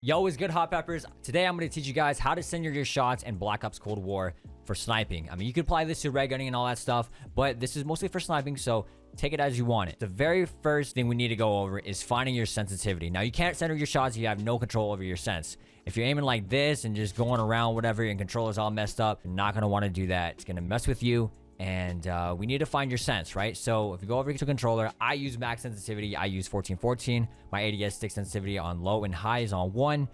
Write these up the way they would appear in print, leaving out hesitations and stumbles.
Yo, what's good, Hot Peppers? Today I'm going to teach you guys how to center your shots in Black Ops Cold War for sniping. I mean, you could apply this to red gunning and all that stuff, but this is mostly for sniping, so take it as you want it. The very first thing we need to go over is finding your sensitivity. Now, you can't center your shots if you have no control over your sense. If you're aiming like this and just going around whatever and controller's all messed up, you're not going to want to do that. It's going to mess with you. And we need to find your sense, right? So if you go over to controller, I use max sensitivity. I use 1414. My ADS stick sensitivity on low and high is on 1.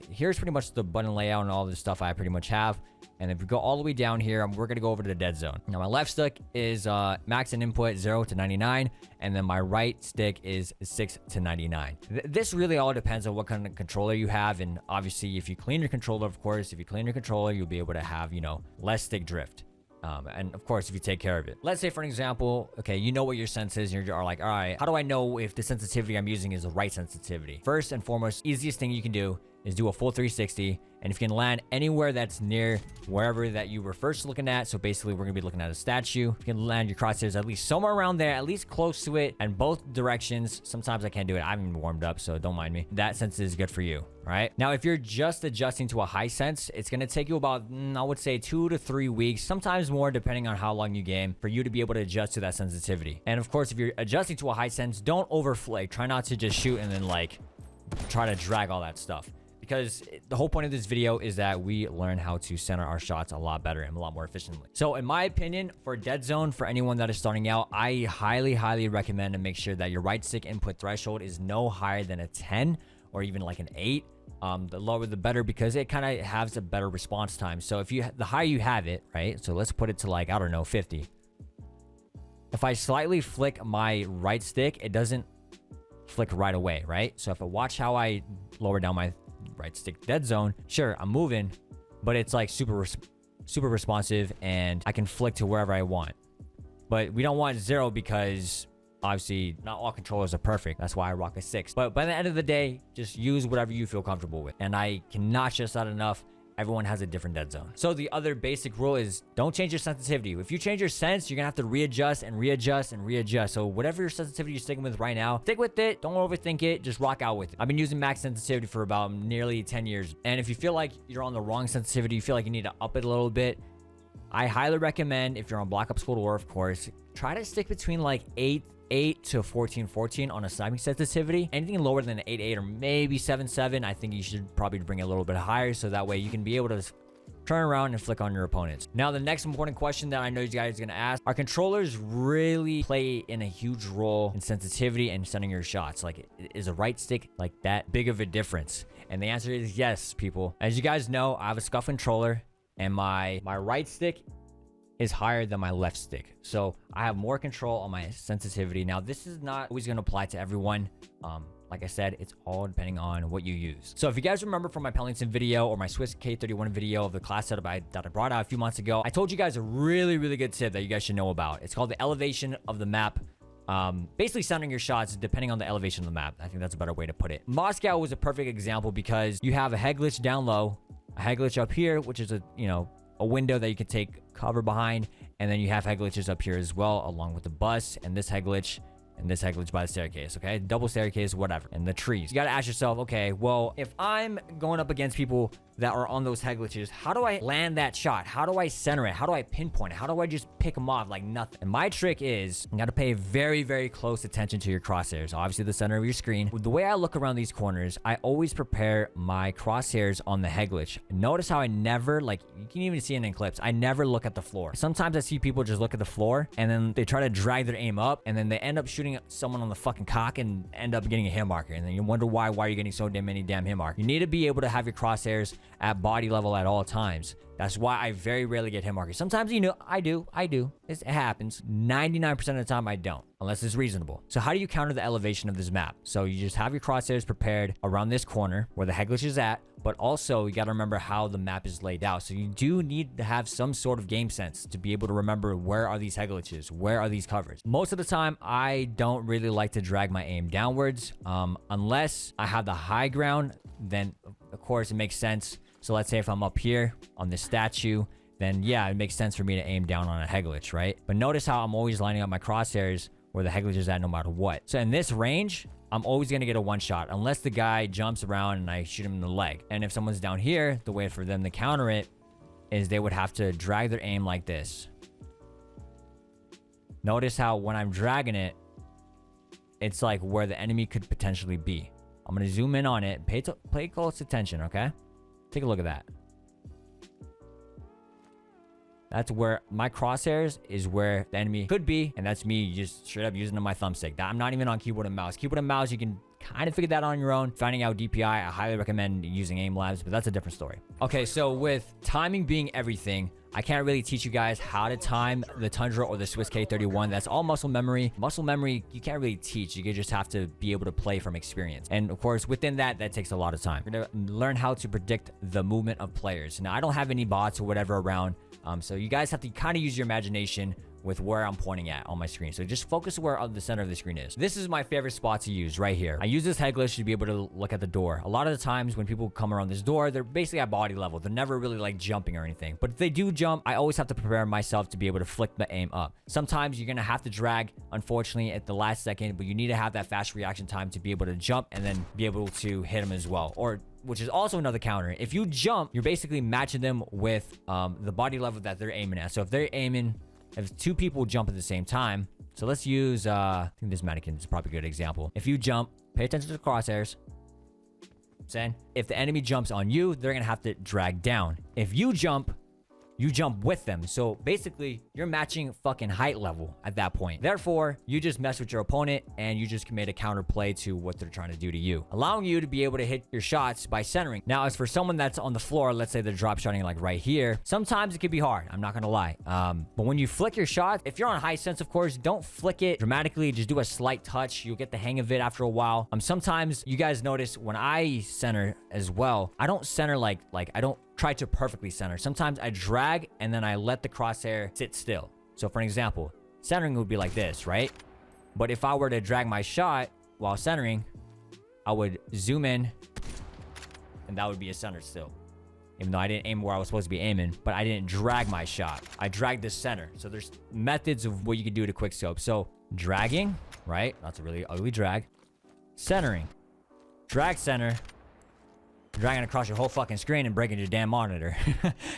Here's pretty much the button layout and all this stuff I pretty much have. And if we go all the way down here, we're going to go over to the dead zone. Now, my left stick is max and input 0 to 99. And then my right stick is 6 to 99. This really all depends on what kind of controller you have. And obviously, if you clean your controller, of course, if you clean your controller, you'll be able to have, less stick drift. And of course, if you take care of it. Let's say, for an example, okay, you know what your sense is, and you're like, all right, how do I know if the sensitivity I'm using is the right sensitivity? First and foremost, easiest thing you can do is do a full 360. And if you can land anywhere that's near wherever that you were first looking at, so basically we're gonna be looking at a statue, you can land your crosshairs at least somewhere around there, at least close to it, and both directions. Sometimes I can't do it. I haven't even warmed up, so don't mind me. That sense is good for you, right? Now, if you're just adjusting to a high sense, it's gonna take you about, I would say 2 to 3 weeks, sometimes more depending on how long you game, for you to be able to adjust to that sensitivity. And of course, if you're adjusting to a high sense, don't overflake. Try not to just shoot and then like try to drag all that stuff. Because the whole point of this video is that we learn how to center our shots a lot better and a lot more efficiently. So in my opinion, for Deadzone, for anyone that is starting out, I highly recommend to make sure that your right stick input threshold is no higher than a 10 or even like an 8. The lower the better, because it kind of has a better response time. So if the higher you have it, right? So let's put it to like, I don't know, 50. If I slightly flick my right stick, it doesn't flick right away, right? So if I watch how I lower down my right stick dead zone, sure, I'm moving, but it's like super responsive, and I can flick to wherever I want. But we don't want 0, because obviously not all controllers are perfect. That's why I rock a 6. But by the end of the day, just use whatever you feel comfortable with. And I cannot stress that enough. Everyone has a different dead zone. So the other basic rule is don't change your sensitivity. If you change your sense, you're gonna have to readjust and readjust and readjust. So whatever your sensitivity you're sticking with right now, stick with it. Don't overthink it. Just rock out with it. I've been using max sensitivity for about nearly 10 years. And if you feel like you're on the wrong sensitivity, you feel like you need to up it a little bit, I highly recommend, if you're on Black Ops Cold War, of course, try to stick between like 8 to 14 on a sniping sensitivity. Anything lower than 8 or maybe 7, I think you should probably bring it a little bit higher, so that way you can be able to turn around and flick on your opponents. Now, the next important question that I know you guys are gonna ask, are controllers really play in a huge role in sensitivity and sending your shots? Like, is a right stick like that big of a difference? And the answer is yes, people. As you guys know, I have a scuff controller, and my right stick is higher than my left stick, so I have more control on my sensitivity. Now, this is not always going to apply to everyone. Like I said, it's all depending on what you use. So if you guys remember from my Pellington video or my Swiss K31 video of the class setup that I brought out a few months ago, I told you guys a really good tip that you guys should know about. It's called the elevation of the map. Basically centering your shots depending on the elevation of the map. I think that's a better way to put it. Moscow was a perfect example, because you have a head glitch down low, a head glitch up here, which is a window that you can take cover behind, and then you have head glitches up here as well, along with the bus and this head glitch and this head glitch by the staircase. Okay, double staircase, whatever, and the trees. You got to ask yourself, okay, well, if I'm going up against people that are on those head glitches, how do I land that shot? How do I center it? How do I pinpoint it? How do I just pick them off like nothing? And my trick is, you got to pay very close attention to your crosshairs. Obviously, the center of your screen. The way I look around these corners, I always prepare my crosshairs on the head glitch. Notice how I never, like, you can even see it in clips, I never look at the floor. Sometimes I see people just look at the floor, and then they try to drag their aim up, and then they end up shooting someone on the fucking cock and end up getting a hit marker. And then you wonder why are you getting so many damn hit markers? You need to be able to have your crosshairs at body level at all times. That's why I very rarely get hit markers. Sometimes, I do. It happens. 99% of the time, I don't, unless it's reasonable. So how do you counter the elevation of this map? So you just have your crosshairs prepared around this corner where the head glitch is at, but also you got to remember how the map is laid out. So you do need to have some sort of game sense to be able to remember, where are these head glitches? Where are these covers? Most of the time, I don't really like to drag my aim downwards, unless I have the high ground. Then of course it makes sense. So let's say if I'm up here on this statue, then yeah, it makes sense for me to aim down on a head glitch, right? But notice how I'm always lining up my crosshairs where the head glitch is at no matter what. So in this range, I'm always going to get a one shot unless the guy jumps around and I shoot him in the leg. And if someone's down here, the way for them to counter it is they would have to drag their aim like this. Notice how when I'm dragging it, it's like where the enemy could potentially be. I'm going to zoom in on it. Pay close attention, okay? Take a look at that. That's where my crosshairs is where the enemy could be. And that's me just straight up using my thumbstick. I'm not even on keyboard and mouse. Keyboard and mouse, you can kind of figure that on your own. Finding out DPI, I highly recommend using aim labs, but that's a different story. Okay, so with timing being everything, I can't really teach you guys how to time the Tundra or the Swiss K31. That's all muscle memory. Muscle memory, you can't really teach. You just have to be able to play from experience. And of course, within that takes a lot of time. You're gonna learn how to predict the movement of players. Now, I don't have any bots or whatever around, so you guys have to kind of use your imagination with where I'm pointing at on my screen. So just focus where the center of the screen is. This is my favorite spot to use right here. I use this head glitch to be able to look at the door. A lot of the times when people come around this door, they're basically at body level. They're never really like jumping or anything. But if they do jump, I always have to prepare myself to be able to flick the aim up. Sometimes you're gonna have to drag, unfortunately, at the last second, but you need to have that fast reaction time to be able to jump and then be able to hit them as well. Or which is also another counter. If you jump, you're basically matching them with the body level that they're aiming at. So if they're aiming, if two people jump at the same time, so let's use, I think this mannequin is probably a good example. If you jump, pay attention to the crosshairs. Saying, if the enemy jumps on you, they're gonna have to drag down. If you jump with them. So basically, you're matching fucking height level at that point. Therefore, you just mess with your opponent and you just commit a counter play to what they're trying to do to you, allowing you to be able to hit your shots by centering. Now, as for someone that's on the floor, let's say they're drop shotting like right here, sometimes it can be hard. I'm not gonna lie. But when you flick your shot, if you're on high sense, of course, don't flick it dramatically. Just do a slight touch. You'll get the hang of it after a while. Sometimes you guys notice when I center as well, I don't center like I don't try to perfectly center. Sometimes I drag and then I let the crosshair sit still. So for an example, centering would be like this, right? But if I were to drag my shot while centering, I would zoom in and that would be a center still. Even though I didn't aim where I was supposed to be aiming, but I didn't drag my shot. I dragged the center. So there's methods of what you can do to quickscope. So dragging, right? That's a really ugly drag. Centering, drag center, dragging across your whole fucking screen and breaking your damn monitor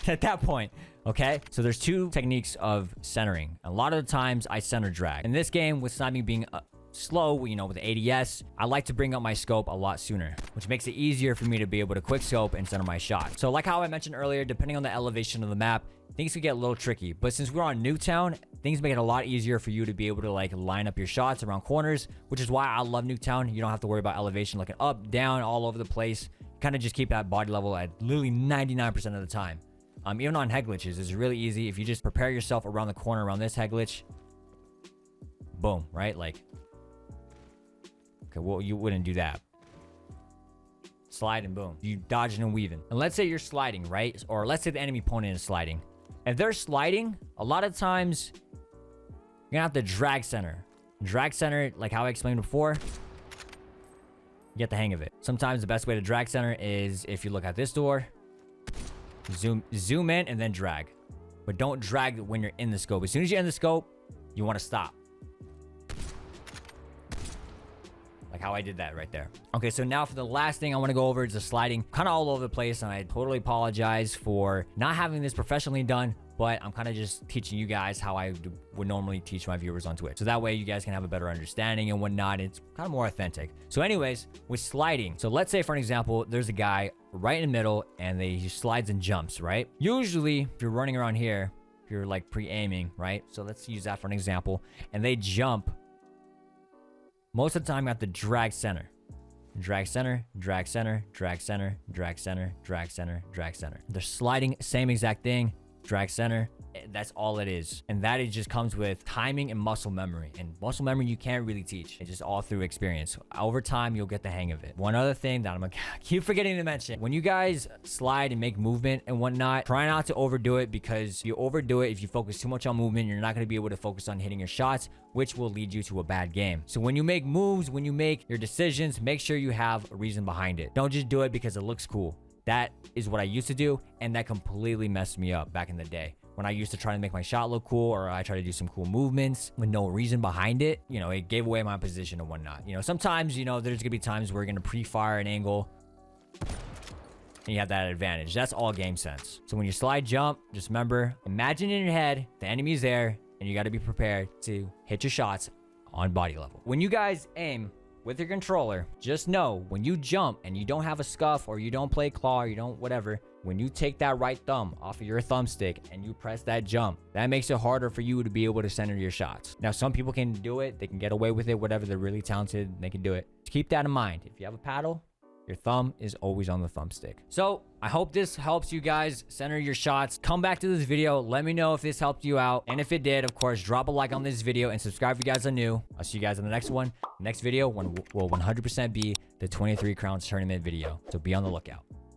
at that point, okay? So there's two techniques of centering. A lot of the times I center drag. In this game, with sniping being slow, you know, with the ADS, I like to bring up my scope a lot sooner, which makes it easier for me to be able to quick scope and center my shot. So like how I mentioned earlier, depending on the elevation of the map, things could get a little tricky. But since we're on Nuketown, things make it a lot easier for you to be able to like line up your shots around corners, which is why I love Nuketown. You don't have to worry about elevation looking up, down, all over the place. Kind of just keep that body level at literally 99% of the time. Even on head glitches, it's really easy. If you just prepare yourself around the corner around this head glitch, boom, right? Like, okay, well, you wouldn't do that. Slide and boom. You dodging and weaving. And let's say you're sliding, right? Or let's say the enemy opponent is sliding. If they're sliding, a lot of times, you're gonna have to drag center. Drag center, like how I explained before, get the hang of it. Sometimes the best way to drag center is if you look at this door, zoom in and then drag. But don't drag when you're in the scope. As soon as you're in the scope, you want to stop. Like how I did that right there. Okay, so now for the last thing I want to go over is the sliding. Kind of all over the place, and I totally apologize for not having this professionally done, but I'm kind of just teaching you guys how I would normally teach my viewers on Twitch. So that way you guys can have a better understanding and whatnot. It's kind of more authentic. So anyways, with sliding. So let's say, for an example, there's a guy right in the middle and he slides and jumps, right? Usually, if you're running around here, if you're like pre-aiming, right? So let's use that for an example. And they jump. Most of the time, you have to drag center. Drag center, drag center, drag center, drag center, drag center, drag center. They're sliding, same exact thing. Drag center, that's all it is. And that it just comes with timing and muscle memory. And muscle memory you can't really teach. It's just all through experience. Over time, you'll get the hang of it. One other thing that I'm gonna keep forgetting to mention, when you guys slide and make movement and whatnot, try not to overdo it, because if you overdo it, if you focus too much on movement, you're not gonna be able to focus on hitting your shots, which will lead you to a bad game. So when you make moves, when you make your decisions, make sure you have a reason behind it. Don't just do it because it looks cool. That is what I used to do, and that completely messed me up back in the day. when I used to try to make my shot look cool, or I try to do some cool movements with no reason behind it, you know, it gave away my position and whatnot. You know, sometimes, you know, there's gonna be times where you're gonna pre-fire an angle and you have that advantage. That's all game sense. So when you slide jump, just remember, imagine in your head the enemy's there, and you got to be prepared to hit your shots on body level. When you guys aim with your controller, just know when you jump and you don't have a scuff, or you don't play claw, or you don't whatever, when you take that right thumb off of your thumbstick and you press that jump, that makes it harder for you to be able to center your shots. Now, some people can do it. They can get away with it, whatever. They're really talented. They can do it. Just keep that in mind. If you have a paddle, your thumb is always on the thumbstick. So I hope this helps you guys center your shots. Come back to this video. Let me know if this helped you out. And if it did, of course, drop a like on this video and subscribe if you guys are new. I'll see you guys in the next one. Next video will 100% be the 23 crowns tournament video. So be on the lookout.